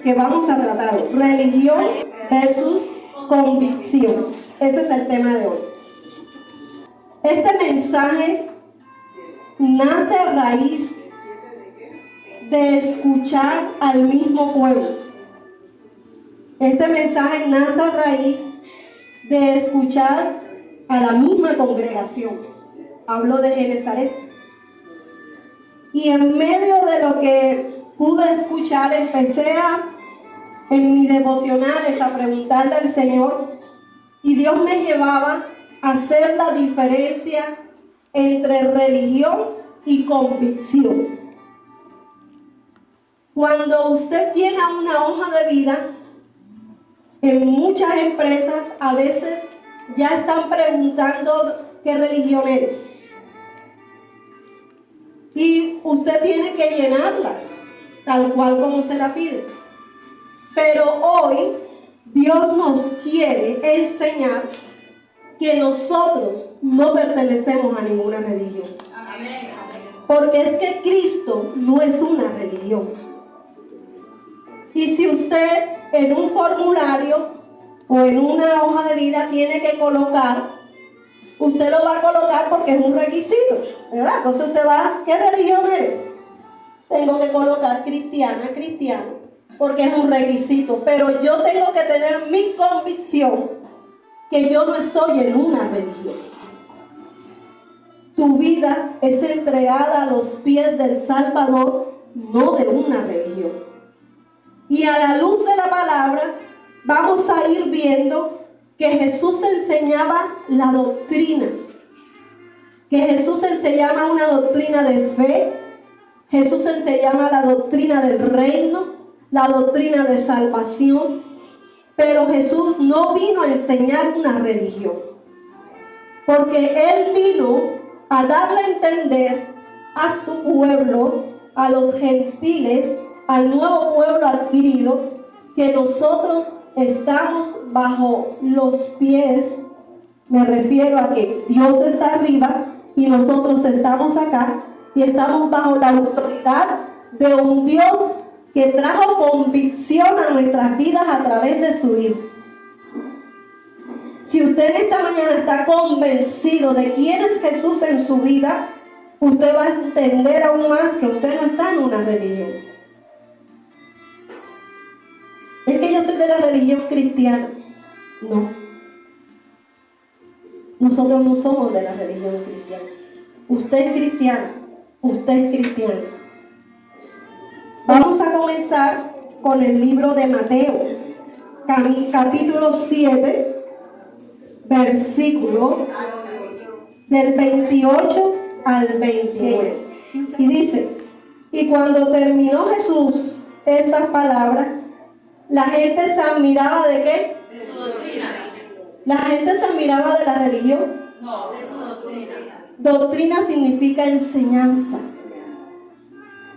que vamos a tratar hoy. Religión versus convicción. Ese es el tema de hoy. Este mensaje nace a raíz de escuchar al mismo pueblo. Este mensaje nace a raíz de escuchar a la misma congregación. Hablo de Genesaret. Y en medio de lo que pude escuchar, empecé en mis devocionales a preguntarle al Señor, y Dios me llevaba a hacer la diferencia entre religión y convicción. Cuando usted tiene una hoja de vida, en muchas empresas a veces ya están preguntando qué religión eres. Y usted tiene que llenarla, tal cual como se la pide. Pero hoy Dios nos quiere enseñar que nosotros no pertenecemos a ninguna religión. Porque es que Cristo no es una religión. Y si usted en un formulario o en una hoja de vida tiene que colocar, usted lo va a colocar porque es un requisito, ¿verdad? Entonces usted va, ¿qué religión eres? Tengo que colocar cristiana, cristiano, porque es un requisito. Pero yo tengo que tener mi convicción que yo no estoy en una religión. Tu vida es entregada a los pies del Salvador, no de una religión. Y a la luz de la palabra vamos a ir viendo que Jesús enseñaba la doctrina, que Jesús enseñaba una doctrina de fe, Jesús enseñaba la doctrina del reino, la doctrina de salvación, pero Jesús no vino a enseñar una religión, porque Él vino a darle a entender a su pueblo, a los gentiles, al nuevo pueblo adquirido, que nosotros estamos bajo los pies, me refiero a que Dios está arriba y nosotros estamos acá, y estamos bajo la autoridad de un Dios que trajo convicción a nuestras vidas a través de su Hijo. Si usted en esta mañana está convencido de quién es Jesús en su vida, usted va a entender aún más que usted no está en una religión. Es que yo soy de la religión cristiana. No. Nosotros no somos de la religión cristiana. Usted es cristiano. Usted es cristiano. Vamos a comenzar con el libro de Mateo, capítulo 7, versículo del 28 al 29. Y dice: y cuando terminó Jesús estas palabras, la gente se admiraba ¿de qué? De su doctrina. ¿La gente se admiraba de la religión? No, de su doctrina. Doctrina significa enseñanza.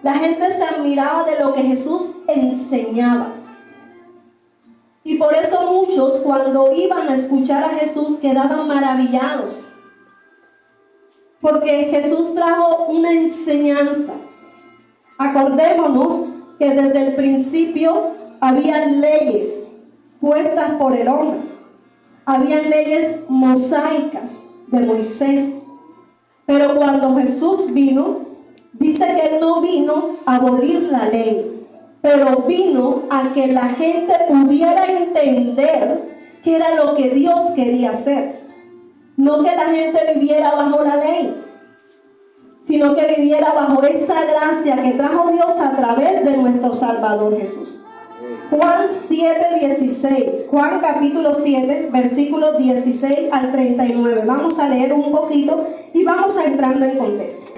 La gente se admiraba de lo que Jesús enseñaba. Y por eso muchos, cuando iban a escuchar a Jesús, quedaban maravillados. Porque Jesús trajo una enseñanza. Acordémonos que desde el principio habían leyes puestas por el hombre. Habían leyes mosaicas de Moisés. Pero cuando Jesús vino, dice que Él no vino a abolir la ley, pero vino a que la gente pudiera entender qué era lo que Dios quería hacer. No que la gente viviera bajo la ley, sino que viviera bajo esa gracia que trajo Dios a través de nuestro Salvador Jesús. Juan 7:16, Juan capítulo 7, versículos 16 al 39. Vamos a leer un poquito y vamos a entrando en contexto.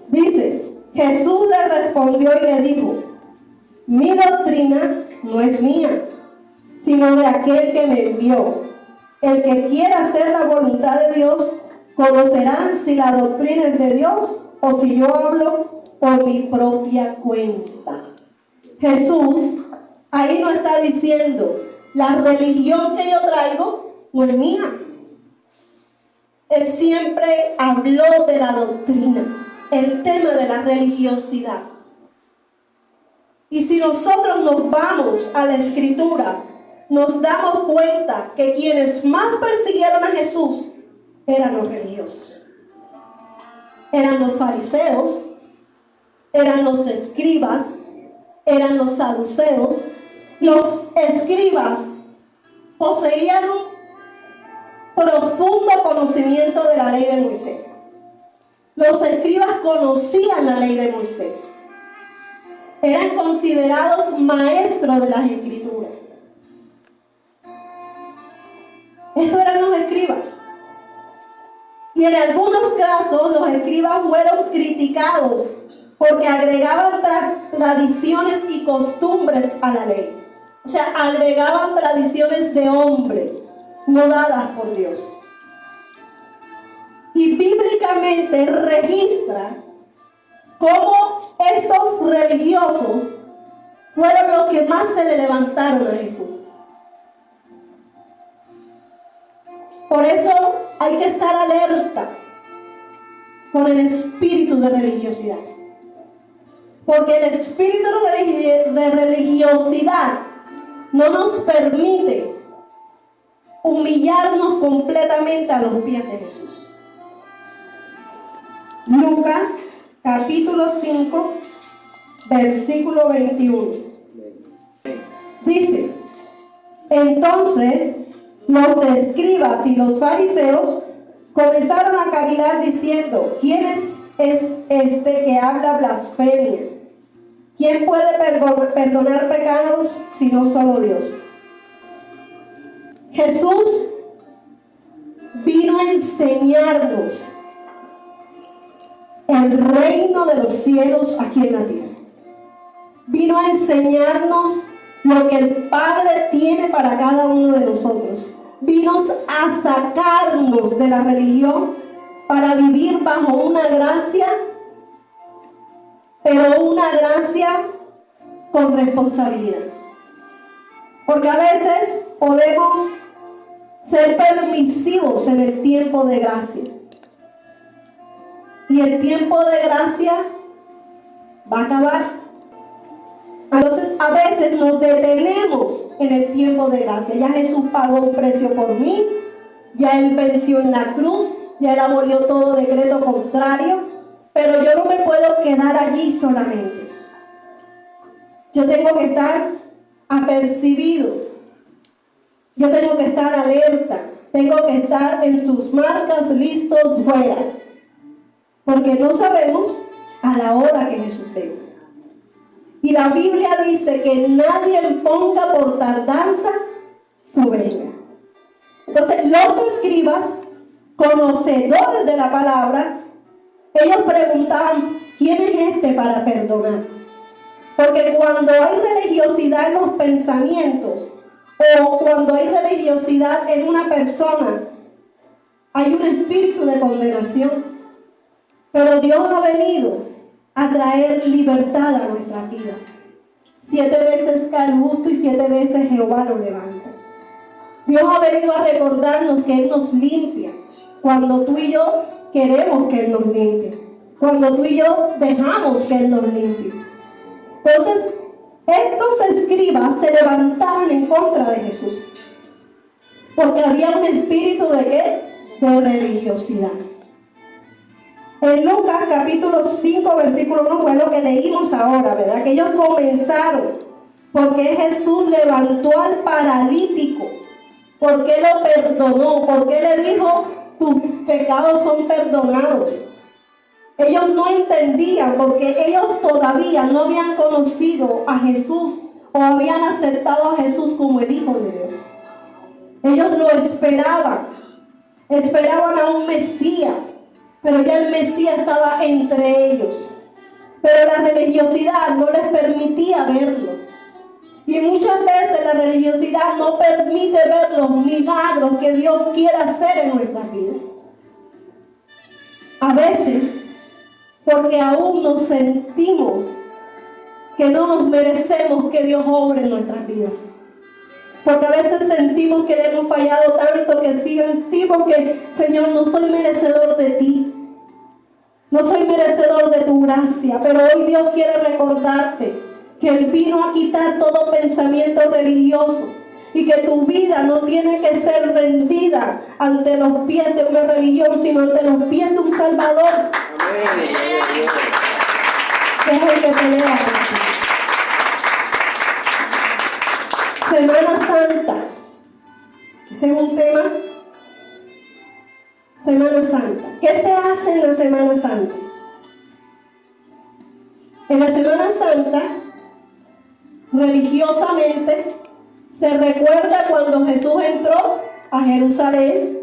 Dice: Jesús le respondió y le dijo: mi doctrina no es mía, sino de aquel que me envió. El que quiera hacer la voluntad de Dios, conocerán si la doctrina es de Dios o si yo hablo por mi propia cuenta. Jesús ahí no está diciendo: la religión que yo traigo no es mía. Él siempre habló de la doctrina, el tema de la religiosidad. Y si nosotros nos vamos a la Escritura, nos damos cuenta que quienes más persiguieron a Jesús eran los religiosos. Eran los fariseos, eran los escribas, eran los saduceos. Los escribas poseían un profundo conocimiento de la ley de Moisés. Los escribas conocían la ley de Moisés. Eran considerados maestros de las escrituras. Eso eran los escribas. Y en algunos casos los escribas fueron criticados porque agregaban tradiciones y costumbres a la ley. O sea, agregaban tradiciones de hombre, no dadas por Dios. Y bíblicamente registra cómo estos religiosos fueron los que más se le levantaron a Jesús. Por eso hay que estar alerta con el espíritu de religiosidad. Porque el espíritu de religiosidad no nos permite humillarnos completamente a los pies de Jesús. Lucas capítulo 5, versículo 21. Dice: entonces los escribas y los fariseos comenzaron a cavilar diciendo: ¿quién es este que habla blasfemia? ¿Quién puede perdonar pecados sino solo Dios? Jesús vino a enseñarnos el reino de los cielos aquí en la tierra. Vino a enseñarnos lo que el Padre tiene para cada uno de nosotros. Vino a sacarnos de la religión para vivir bajo una gracia, pero una gracia con responsabilidad. Porque a veces podemos ser permisivos en el tiempo de gracia. Y el tiempo de gracia va a acabar. Entonces a veces nos detenemos en el tiempo de gracia. Ya Jesús pagó un precio por mí, ya Él venció en la cruz, ya Él abolió todo decreto contrario, pero yo no me puedo quedar allí solamente. Yo tengo que estar apercibido, yo tengo que estar alerta, tengo que estar en sus marcas, listos, fuera, porque no sabemos a la hora que Jesús venga. Y la Biblia dice que nadie ponga por tardanza su venida. Entonces los escribas, conocedores de la palabra, ellos preguntaban: ¿quién es este para perdonar? Porque cuando hay religiosidad en los pensamientos, o cuando hay religiosidad en una persona, hay un espíritu de condenación. Pero Dios ha venido a traer libertad a nuestras vidas. 7 veces cae el justo y 7 veces Jehová lo levanta. Dios ha venido a recordarnos que Él nos limpia cuando tú y yo queremos que Él nos limpie, cuando tú y yo dejamos que Él nos limpie. Entonces estos escribas se levantaban en contra de Jesús porque había un espíritu de ¿qué? De religiosidad. En Lucas capítulo 5 versículo 1 fue lo que leímos ahora, ¿verdad? Que ellos comenzaron porque Jesús levantó al paralítico, porque lo perdonó, porque le dijo: tus pecados son perdonados. Ellos no entendían porque ellos todavía no habían conocido a Jesús o habían aceptado a Jesús como el Hijo de Dios. Ellos lo esperaban a un Mesías, pero ya el Mesías estaba entre ellos. Pero la religiosidad no les permitía verlo. Y muchas veces la religiosidad no permite ver los milagros que Dios quiere hacer en nuestras vidas. A veces, porque aún nos sentimos que no nos merecemos que Dios obre en nuestras vidas. Porque a veces sentimos que le hemos fallado tanto, que sentimos que: Señor, no soy merecedor de ti, no soy merecedor de tu gracia. Pero hoy Dios quiere recordarte que Él vino a quitar todo pensamiento religioso y que tu vida no tiene que ser rendida ante los pies de una religión, sino ante los pies de un Salvador. Que es el que pelea por ti. Semana Santa. Ese es un tema. Semana Santa. ¿Qué se hace en la Semana Santa? En la Semana Santa, religiosamente, se recuerda cuando Jesús entró a Jerusalén,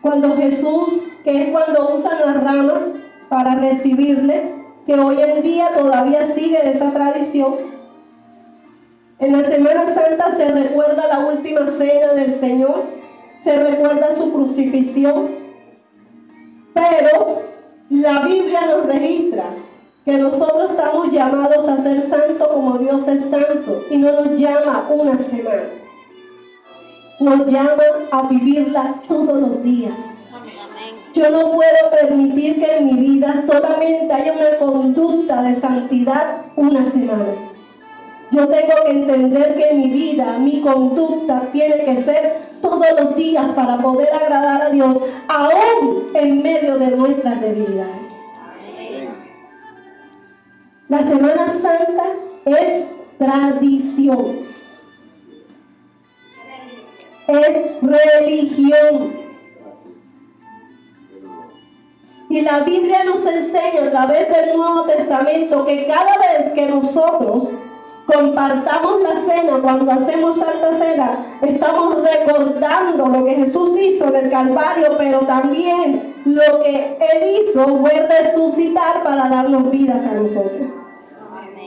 cuando Jesús, que es cuando usan las ramas para recibirle, que hoy en día todavía sigue esa tradición. En la Semana Santa se recuerda la última cena del Señor, se recuerda su crucifixión, pero la Biblia nos registra que nosotros estamos llamados a ser santos como Dios es santo, y no nos llama una semana, nos llama a vivirla todos los días. Yo no puedo permitir que en mi vida solamente haya una conducta de santidad una semana. Yo tengo que entender que mi vida, mi conducta tiene que ser todos los días para poder agradar a Dios, aún en medio de nuestras debilidades. La Semana Santa es tradición, es religión. Y la Biblia nos enseña a través del Nuevo Testamento que cada vez que nosotros compartamos la cena, cuando hacemos Santa Cena, estamos recordando lo que Jesús hizo en el Calvario, pero también lo que Él hizo fue resucitar para darnos vidas a nosotros.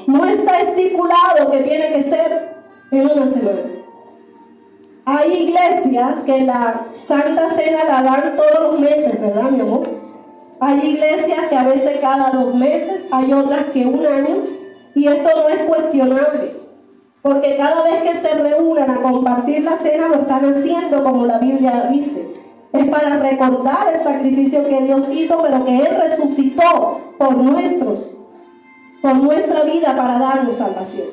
No está estipulado que tiene que ser en una semana. Hay iglesias que la Santa Cena la dan todos los meses, ¿verdad, mi amor? Hay iglesias que a veces cada 2 meses, hay otras que 1 año. Y esto no es cuestionable, porque cada vez que se reúnan a compartir la cena lo están haciendo como la Biblia dice. Es para recordar el sacrificio que Dios hizo, pero que Él resucitó por nuestra vida para darnos salvación.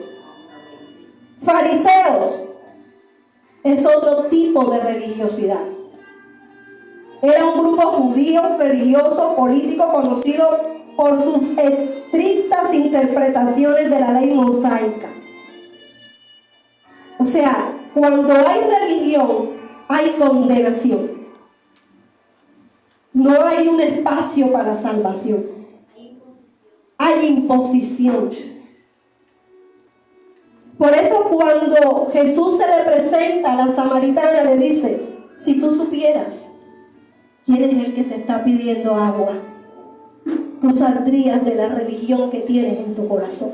Fariseos es otro tipo de religiosidad. Era un grupo judío, religioso, político, conocido por sus estrictas interpretaciones de la ley mosaica. O sea, cuando hay religión, hay condenación. No hay un espacio para salvación. Hay imposición. Por eso cuando Jesús se le presenta a la samaritana, le dice, si tú supieras quién es el que te está pidiendo agua, tú saldrías de la religión que tienes en tu corazón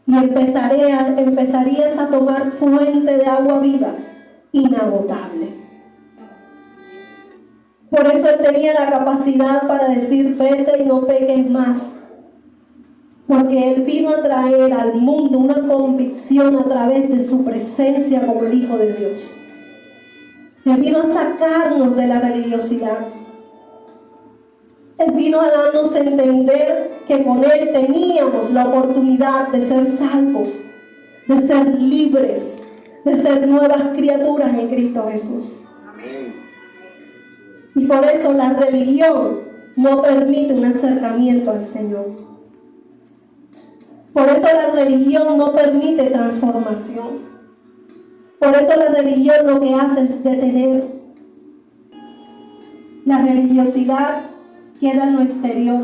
y empezarías a tomar fuente de agua viva, inagotable. Por eso Él tenía la capacidad para decir, vete y no peques más, porque Él vino a traer al mundo una convicción a través de su presencia como el Hijo de Dios. Él vino a sacarnos de la religiosidad. Él vino a darnos a entender que con Él teníamos la oportunidad de ser salvos, de ser libres, de ser nuevas criaturas en Cristo Jesús. Amén. Y por eso la religión no permite un acercamiento al Señor. Por eso la religión no permite transformación. Por eso la religión lo que hace es detener. La religiosidad queda en lo exterior.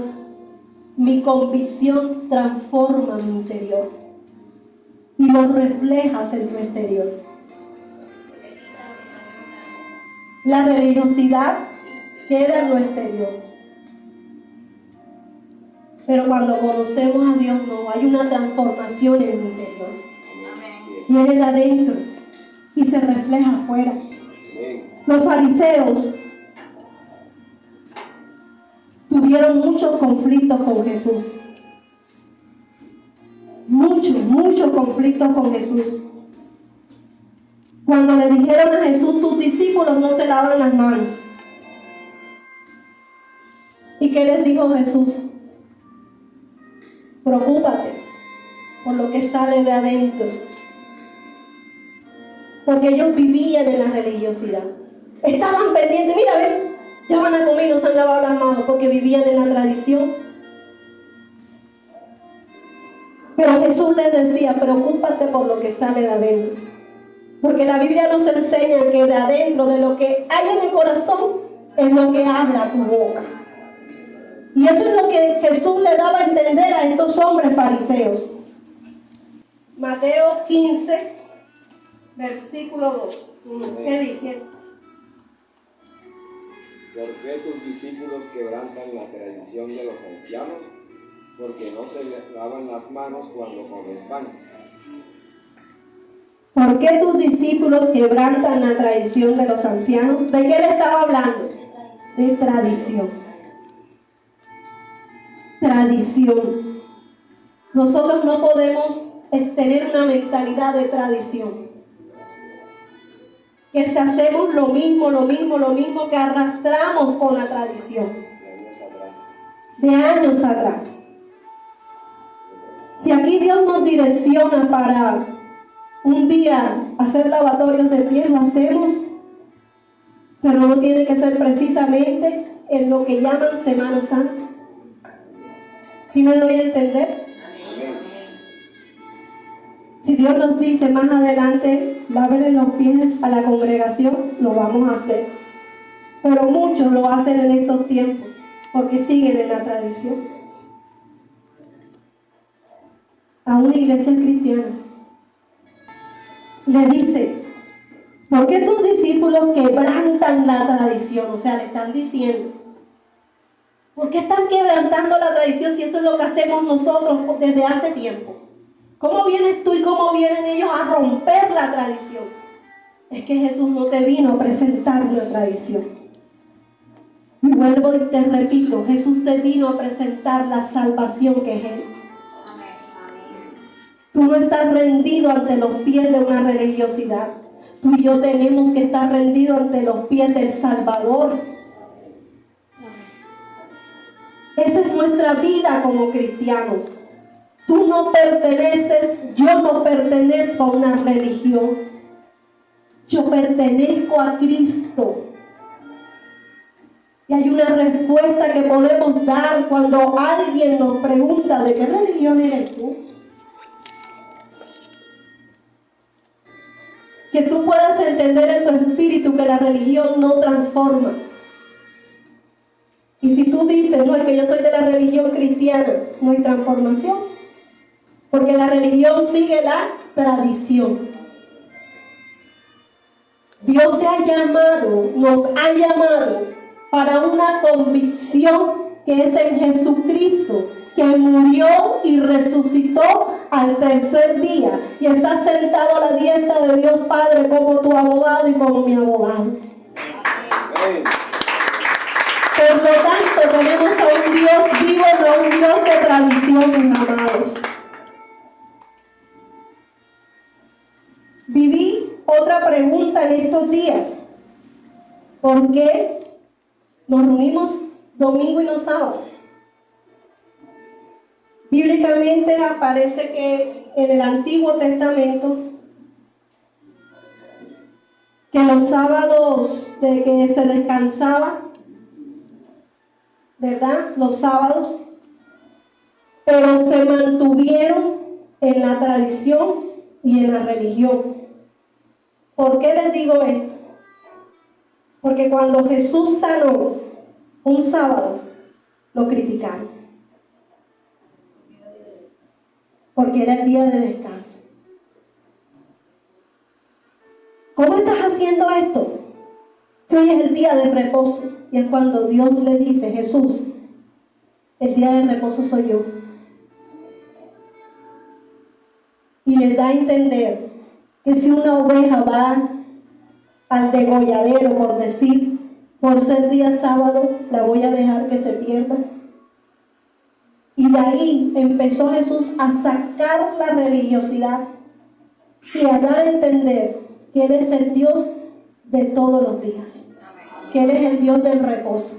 Mi convicción transforma mi interior y lo reflejas en tu exterior. La religiosidad queda en lo exterior. Pero cuando conocemos a Dios, no hay una transformación en el interior. Viene de adentro y se refleja afuera. Los fariseos tuvieron muchos conflictos con Jesús. Muchos conflictos con Jesús. Cuando le dijeron a Jesús, tus discípulos no se lavan las manos. ¿Y qué les dijo Jesús? Preocúpate por lo que sale de adentro. Porque ellos vivían en la religiosidad. Estaban pendientes, mira, ven, ya van a comer y no se han lavado las manos porque vivían en la tradición. Pero Jesús les decía, preocúpate por lo que sale de adentro. Porque la Biblia nos enseña que de adentro, de lo que hay en el corazón, es lo que habla tu boca. Y eso es lo que Jesús le daba a entender a estos hombres fariseos. Mateo 15, versículo 2. ¿Qué dice? ¿Por qué tus discípulos quebrantan la tradición de los ancianos? Porque no se lavan las manos cuando comen pan. ¿Por qué tus discípulos quebrantan la tradición de los ancianos? ¿De qué le estaba hablando? De tradición. Tradición. Nosotros no podemos tener una mentalidad de tradición. Que si hacemos lo mismo que arrastramos con la tradición. De años atrás. Si aquí Dios nos direcciona para un día hacer lavatorios de pies, lo hacemos, pero no tiene que ser precisamente en lo que llaman Semana Santa. ¿Sí me doy a entender? Si Dios nos dice más adelante, lávenle los pies a la congregación, lo vamos a hacer. Pero muchos lo hacen en estos tiempos, porque siguen en la tradición. A una iglesia cristiana le dice, ¿por qué tus discípulos quebrantan la tradición? O sea, le están diciendo, ¿por qué están quebrantando la tradición si eso es lo que hacemos nosotros desde hace tiempo? ¿Cómo vienes tú y cómo vienen ellos a romper la tradición? Es que Jesús no te vino a presentar una tradición. Y vuelvo y te repito, Jesús te vino a presentar la salvación que es Él. Tú no estás rendido ante los pies de una religiosidad. Tú y yo tenemos que estar rendidos ante los pies del Salvador. Esa es nuestra vida como cristianos. Tú no perteneces, yo no pertenezco a una religión. Yo pertenezco a Cristo. Y hay una respuesta que podemos dar cuando alguien nos pregunta, ¿de qué religión eres tú? Que tú puedas entender en tu espíritu que la religión no transforma. Y si tú dices, no, es que yo soy de la religión cristiana, no hay transformación. Porque la religión sigue la tradición. Dios te ha llamado, nos ha llamado para una convicción que es en Jesucristo, que murió y resucitó al tercer día y está sentado a la diestra de Dios Padre como tu abogado y como mi abogado. Amén. Por lo tanto, tenemos a un Dios vivo, no a un Dios de tradición, mis amados. Viví otra pregunta en estos días. ¿Por qué nos reunimos domingo y no sábado? Bíblicamente aparece que en el Antiguo Testamento que los sábados de que se descansaba, ¿verdad? Los sábados, pero se mantuvieron en la tradición y en la religión. ¿Por qué les digo esto? Porque cuando Jesús sanó un sábado, lo criticaron. Porque era el día de descanso. ¿Cómo estás haciendo esto? Si hoy es el día de reposo. Y es cuando Dios le dice, Jesús, el día de reposo soy yo. Y le da a entender que si una oveja va al degolladero, por decir, por ser día sábado, la voy a dejar que se pierda. Y de ahí empezó Jesús a sacar la religiosidad y a dar a entender que Él es el Dios de todos los días, que Él es el Dios del reposo.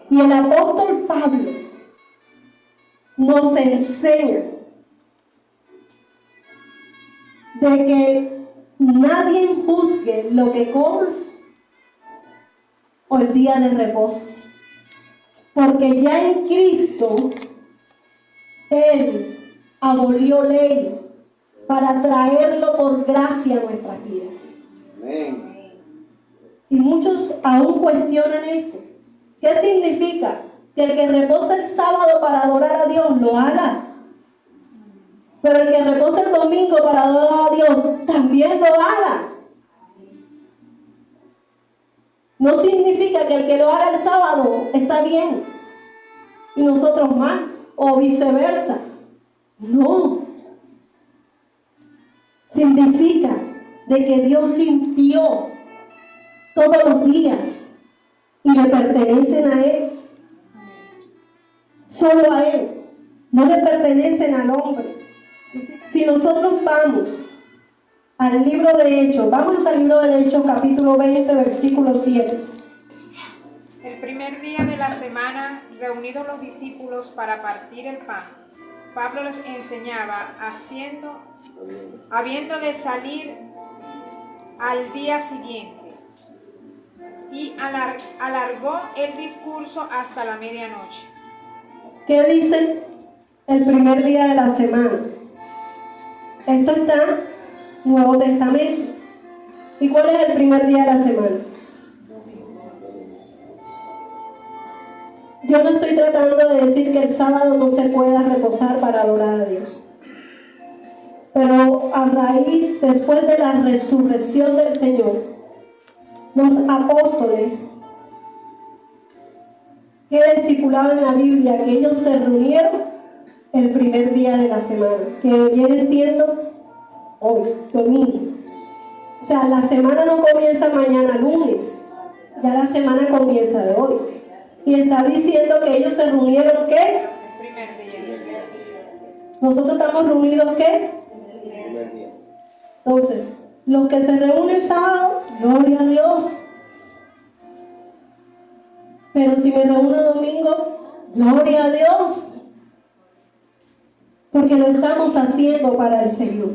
Y el apóstol Pablo nos enseña de que nadie juzgue lo que comas o el día de reposo. Porque ya en Cristo, Él abolió ley para traerlo por gracia a nuestras vidas. Amén. Y muchos aún cuestionan esto. ¿Qué significa? Que el que reposa el sábado para adorar a Dios lo haga. Pero el que reposa el domingo para adorar a Dios también lo haga. No significa que el que lo haga el sábado está bien y nosotros mal, o viceversa. No. Significa de que Dios limpió todos los días y le pertenecen a Él. Solo a Él. No le pertenecen al hombre. Si nosotros vamos al libro de Hechos, vámonos al libro de Hechos capítulo 20, versículo 7. El primer día de la semana, reunidos los discípulos para partir el pan, Pablo les enseñaba, habiendo de salir al día siguiente, y alargó el discurso hasta la medianoche. ¿Qué dice el primer día de la semana? Esto está en Nuevo Testamento. ¿Y cuál es el primer día de la semana? Yo no estoy tratando de decir que el sábado no se pueda reposar para adorar a Dios. Pero a raíz, después de la resurrección del Señor, los apóstoles que estipulado en la Biblia que ellos se reunieron el primer día de la semana, que viene siendo hoy, domingo. O sea, la semana no comienza mañana lunes, ya la semana comienza de hoy. Y está diciendo que ellos se reunieron, ¿qué? El primer día. Nosotros estamos reunidos, ¿qué? Primer día. Entonces, los que se reúnen sábado, gloria a Dios. Pero si me reúno domingo, gloria a Dios. Porque lo estamos haciendo para el Señor.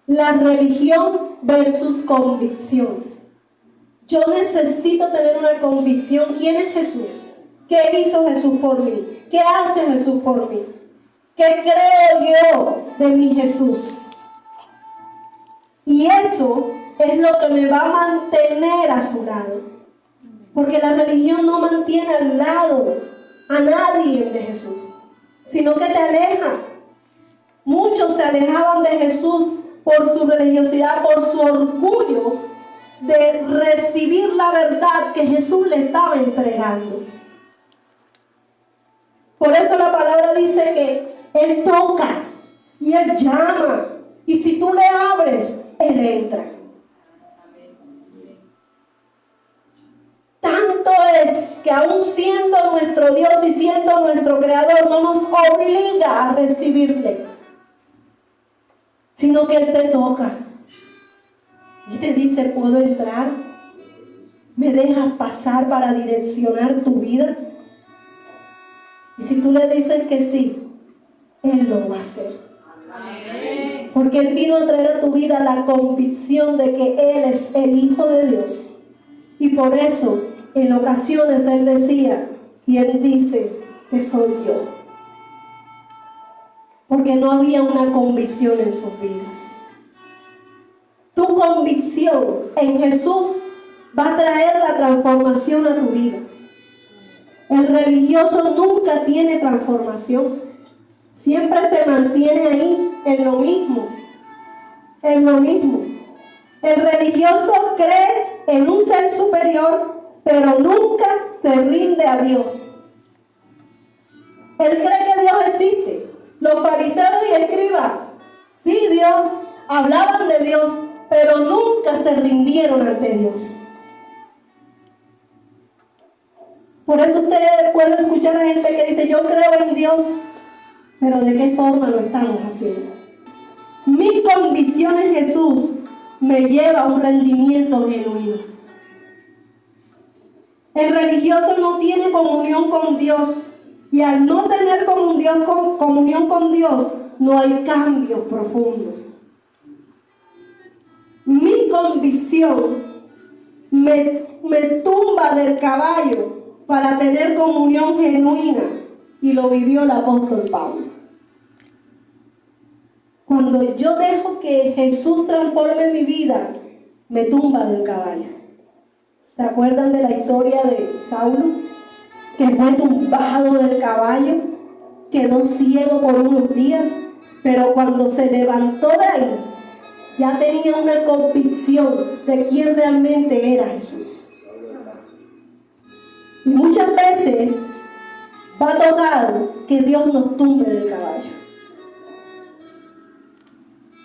La religión versus convicción. Yo necesito tener una convicción. ¿Quién es Jesús? ¿Qué hizo Jesús por mí? ¿Qué hace Jesús por mí? ¿Qué creo yo de mi Jesús? Y eso es lo que me va a mantener a su lado. Porque la religión no mantiene al lado a nadie de Jesús, sino que te aleja. Muchos se alejaban de Jesús por su religiosidad, por su orgullo de recibir la verdad que Jesús le estaba entregando. Por eso la palabra dice que Él toca y Él llama. Y si tú le abres, Él entra. Tanto es que aún siendo nuestro Dios y siendo nuestro Creador, no nos obliga a recibirle, sino que Él te toca y te dice, ¿puedo entrar? ¿Me dejas pasar para direccionar tu vida? Y si tú le dices que sí, Él lo va a hacer. Amén. Porque Él vino a traer a tu vida la convicción de que Él es el Hijo de Dios. Y por eso, en ocasiones, Él decía, y Él dice que soy yo. Porque no había una convicción en sus vidas. Tu convicción en Jesús va a traer la transformación a tu vida. El religioso nunca tiene transformación. Siempre se mantiene ahí, en lo mismo. En lo mismo. El religioso cree en un ser superior, pero nunca se rinde a Dios. Él cree que Dios existe. Los fariseos y escribas, sí, Dios, hablaban de Dios, pero nunca se rindieron ante Dios. Por eso usted puede escuchar a gente que dice, yo creo en Dios, pero ¿de qué forma lo estamos haciendo? Mi convicción en Jesús me lleva a un rendimiento genuino. El religioso no tiene comunión con Dios, y al no tener comunión con Dios, no hay cambios profundos. convicción me tumba del caballo para tener comunión genuina, y lo vivió el apóstol Pablo. Cuando yo dejo que Jesús transforme mi vida, me tumba del caballo. ¿Se acuerdan de la historia de Saulo? Que fue tumbado del caballo, quedó ciego por unos días, pero cuando se levantó de ahí, ya tenía una convicción de quién realmente era Jesús. Y muchas veces va a tocar que Dios nos tumbe del caballo,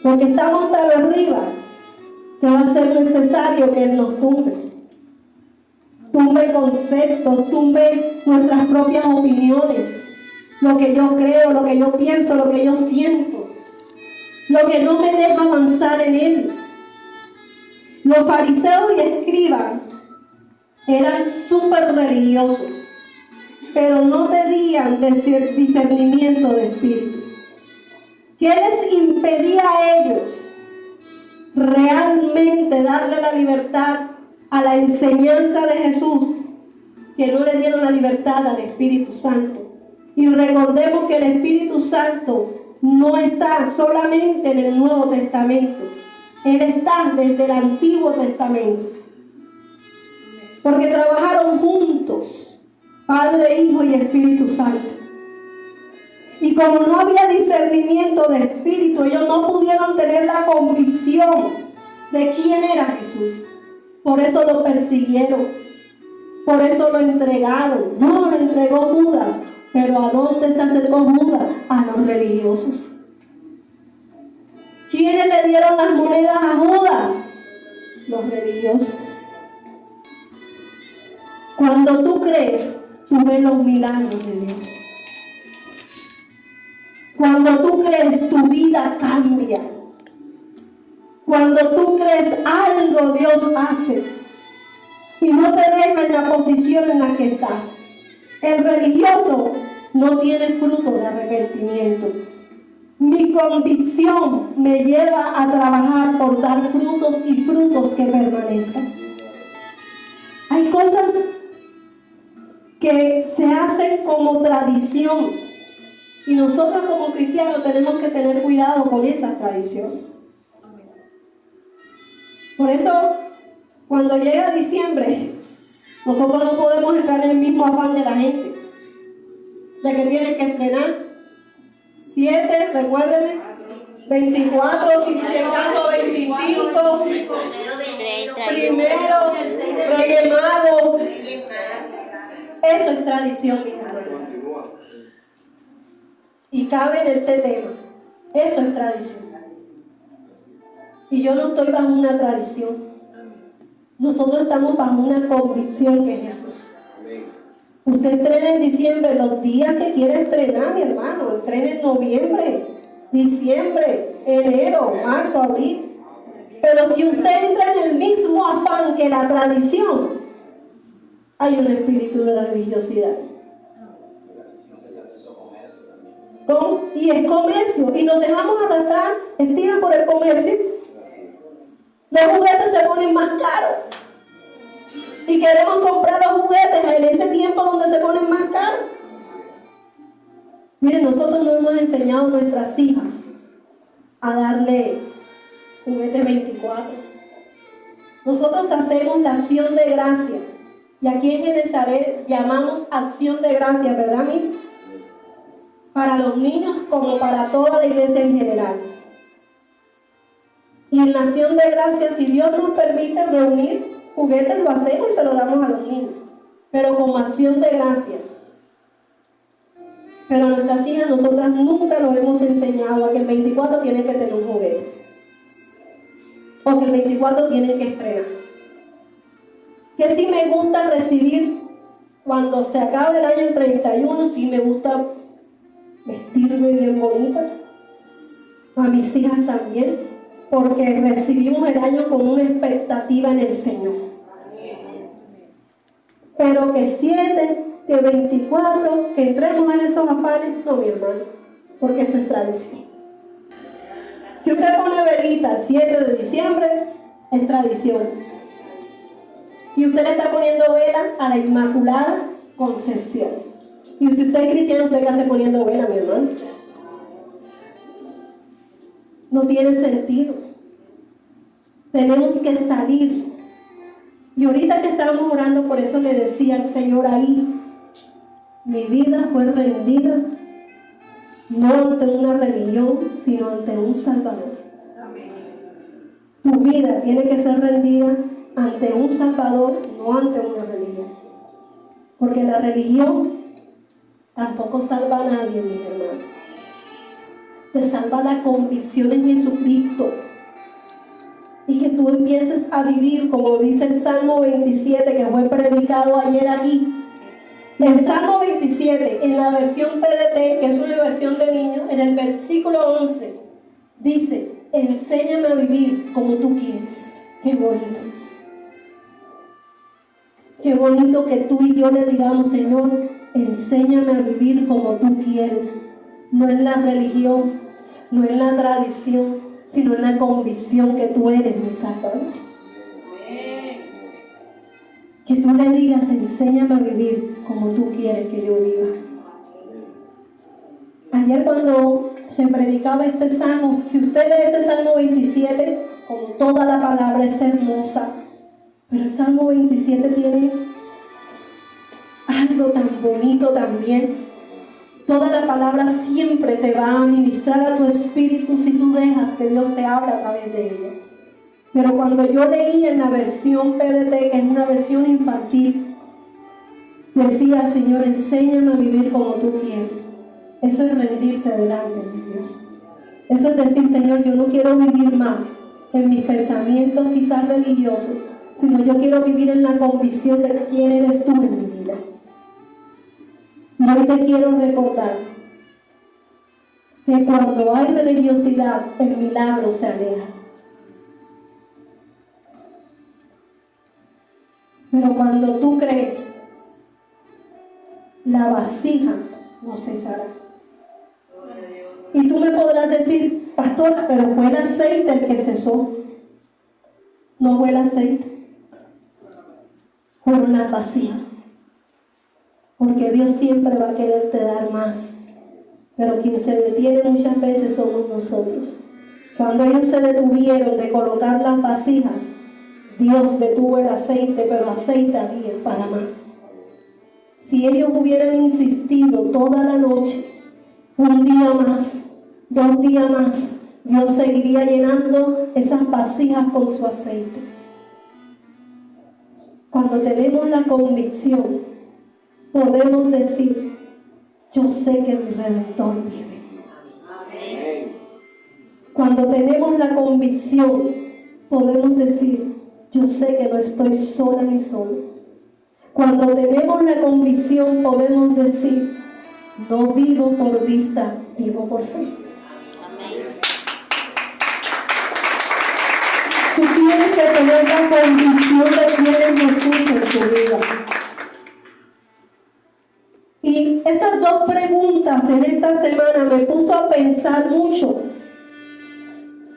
porque estamos tan arriba que va a ser necesario que Él nos tumbe conceptos, tumbe nuestras propias opiniones, lo que yo creo, lo que yo pienso, lo que yo siento, lo que no me deja avanzar en Él. Los fariseos y escribas eran súper religiosos, pero no tenían discernimiento de espíritu. ¿Qué les impedía a ellos realmente darle la libertad a la enseñanza de Jesús? Que no le dieron la libertad al Espíritu Santo. Y recordemos que el Espíritu Santo no está solamente en el Nuevo Testamento, Él está desde el Antiguo Testamento, porque trabajaron juntos, Padre, Hijo y Espíritu Santo. Y como no había discernimiento de espíritu, ellos no pudieron tener la convicción de quién era Jesús. Por eso lo persiguieron, por eso lo entregaron. No, lo entregó Judas. Pero ¿a dónde se acercó Judas? A los religiosos. ¿Quiénes le dieron las monedas a Judas? Los religiosos. Cuando tú crees, tú ves los milagros de Dios. Cuando tú crees, tu vida cambia. Cuando tú crees, algo Dios hace y no te deja en la posición en la que estás. El religioso no tiene fruto de arrepentimiento. Mi convicción me lleva a trabajar por dar frutos y frutos que permanezcan. Hay cosas que se hacen como tradición y nosotros como cristianos tenemos que tener cuidado con esas tradiciones. Por eso, cuando llega diciembre, nosotros no podemos entrar en el mismo afán de la gente, de que tienen que estrenar 7, recuérdenme, 24, si en caso 25, primero, Reyes Magos. Eso es tradición, mi hermano. Y cabe en este tema. Eso es tradición. Y yo no estoy bajo una tradición. Nosotros estamos bajo una convicción que es Jesús. Usted estrena en diciembre los días que quiere estrenar, mi hermano. Estrena en noviembre, diciembre, enero, marzo, abril. Pero si usted entra en el mismo afán que la tradición, hay un espíritu de religiosidad. Y es comercio. Y nos dejamos arrastrar, Steven, por el comercio. Los juguetes se ponen más caros. Y queremos comprar los juguetes en ese tiempo donde se ponen más caros. Miren, nosotros no hemos enseñado a nuestras hijas a darle juguetes 24. Nosotros hacemos la acción de gracia. Y aquí en Genezaret llamamos acción de gracia, ¿verdad, mi? Para los niños como para toda la iglesia en general. Y en la acción de gracias, si Dios nos permite reunir juguetes, lo hacemos y se lo damos a los niños. Pero como acción de gracia. Pero a nuestras hijas, nosotras nunca nos hemos enseñado a que el 24 tienen que tener un juguete. O que el 24 tienen que estrenar. Que sí me gusta recibir, cuando se acabe el año 31, sí me gusta vestirme bien bonita. A mis hijas también. Porque recibimos el año con una expectativa en el Señor. Pero que 7, que 24, que entremos en esos afanes, no, mi hermano, porque eso es tradición. Si usted pone velita el 7 de diciembre, Es tradición. Y usted le está poniendo vela a la Inmaculada Concepción. Y si usted es cristiano, usted que hace poniendo vela, mi hermano. No tiene sentido. Tenemos que salir. Y ahorita que estábamos orando, por eso le decía al Señor ahí, mi vida fue rendida no ante una religión, sino ante un Salvador. Amén. Tu vida tiene que ser rendida ante un Salvador, no ante una religión. Porque la religión tampoco salva a nadie, mi hermano. Te salva la convicción en Jesucristo. Y que tú empieces a vivir, como dice el Salmo 27, que fue predicado ayer aquí. El Salmo 27, en la versión PDT, que es una versión de niños, en el versículo 11, dice, enséñame a vivir como tú quieres. Qué bonito. Qué bonito que tú y yo le digamos, Señor, enséñame a vivir como tú quieres. No en la religión, no en la tradición, sino en la convicción que tú eres mi Salvador. Que tú le digas, enséñame a vivir como tú quieres que yo viva. Ayer cuando se predicaba este salmo, si usted lee este Salmo 27, con toda la palabra es hermosa, pero el Salmo 27 tiene algo tan bonito también. Toda la palabra siempre te va a ministrar a tu espíritu si tú dejas que Dios te hable a través de ella. Pero cuando yo leía en la versión PDT, que es una versión infantil, decía, Señor, enséñame a vivir como tú quieres. Eso es rendirse delante de Dios. Eso es decir, Señor, yo no quiero vivir más en mis pensamientos quizás religiosos, sino yo quiero vivir en la convicción de quién eres tú en mi vida. Y hoy te quiero recordar que cuando hay religiosidad, el milagro se aleja. Pero cuando tú crees, la vasija no cesará. Y tú me podrás decir, pastora, pero fue el aceite el que cesó. No fue el aceite, fueron las vasijas. Porque Dios siempre va a quererte dar más. Pero quien se detiene muchas veces somos nosotros. Cuando ellos se detuvieron de colocar las vasijas, Dios detuvo el aceite, pero aceite había para más. Si ellos hubieran insistido toda la noche, un día más, 2 días más, Dios seguiría llenando esas vasijas con su aceite. Cuando tenemos la convicción, podemos decir, yo sé que mi Redentor vive. Amén. Cuando tenemos la convicción, podemos decir, yo sé que no estoy sola ni solo. Cuando tenemos la convicción, podemos decir, no vivo por vista, vivo por fe. Tú tienes que tener la convicción de quién es Jesús en tu vida. Y esas 2 preguntas en esta semana me puso a pensar mucho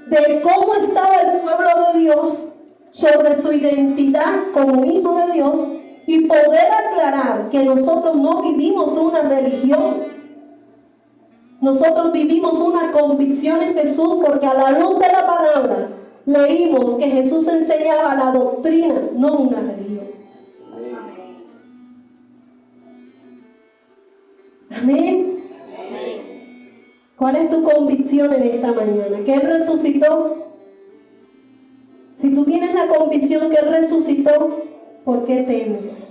de cómo estaba el pueblo de Dios, sobre su identidad como hijo de Dios, y poder aclarar que nosotros no vivimos una religión. Nosotros vivimos una convicción en Jesús, porque a la luz de la palabra leímos que Jesús enseñaba la doctrina, no una religión. Amén. ¿Cuál es tu convicción en esta mañana? ¿Que Él resucitó? Si tú tienes la convicción que Él resucitó, ¿por qué temes?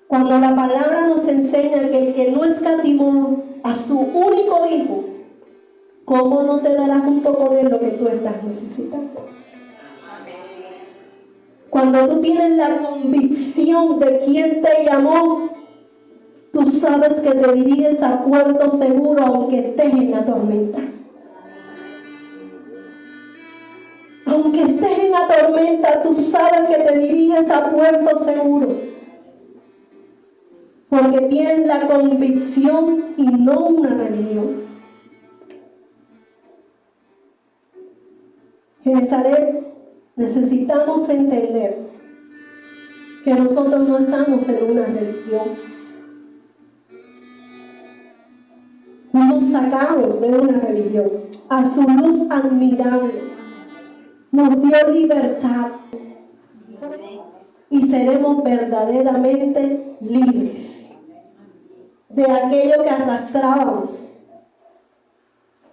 Cuando la palabra nos enseña que el que no escatimó a su único hijo, ¿cómo no te dará junto con Él lo que tú estás necesitando? Cuando tú tienes la convicción de quién te llamó, tú sabes que te diriges a puerto seguro aunque estés en la tormenta. Aunque estés en la tormenta, tú sabes que te diriges a puerto seguro. Porque tienes la convicción y no una religión. Genesaret, necesitamos entender que nosotros no estamos en una religión. Fuimos sacados de una religión a su luz admirable. Nos dio libertad y seremos verdaderamente libres de aquello que arrastrábamos.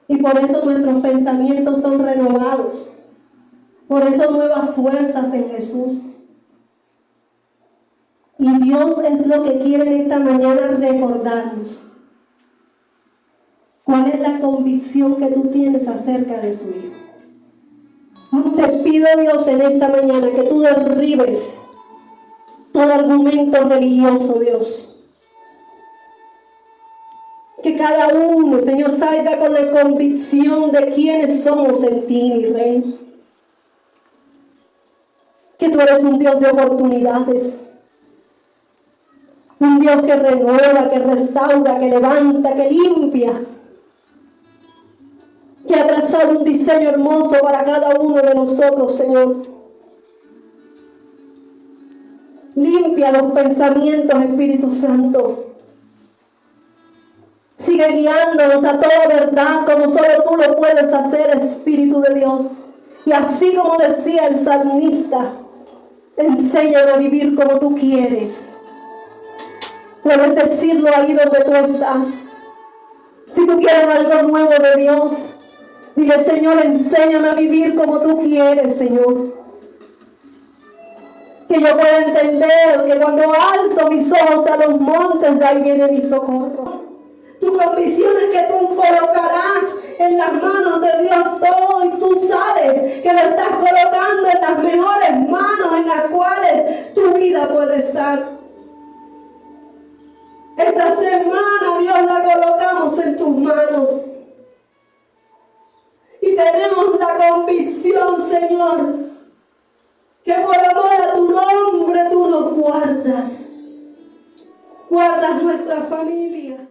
Y por eso nuestros pensamientos son renovados. Por eso nuevas fuerzas en Jesús. Y Dios es lo que quiere en esta mañana recordarnos. ¿Cuál es la convicción que tú tienes acerca de su Hijo? Te pido, Dios, en esta mañana que tú derribes todo argumento religioso, Dios. Que cada uno, Señor, salga con la convicción de quiénes somos en ti, mi Rey. Que tú eres un Dios de oportunidades. Un Dios que renueva, que restaura, que levanta, que limpia. Que ha trazado un diseño hermoso para cada uno de nosotros, Señor. Limpia los pensamientos, Espíritu Santo. Sigue guiándonos a toda verdad, como solo tú lo puedes hacer, Espíritu de Dios. Y así como decía el salmista, enséñame a vivir como tú quieres. Puedes decirlo ahí donde tú estás. Si tú quieres algo nuevo de Dios, dile: Señor, enséñame a vivir como tú quieres, Señor. Que yo pueda entender que cuando alzo mis ojos a los montes, de ahí viene mi socorro. Tu convicción es que tú colocarás en las manos de Dios todo, y tú sabes que lo estás colocando en las mejores manos en las cuales tu vida puede estar. Esta semana, Dios, la colocamos en tus manos. Y tenemos la convicción, Señor, que por amor a tu nombre tú nos guardas. Guardas nuestra familia.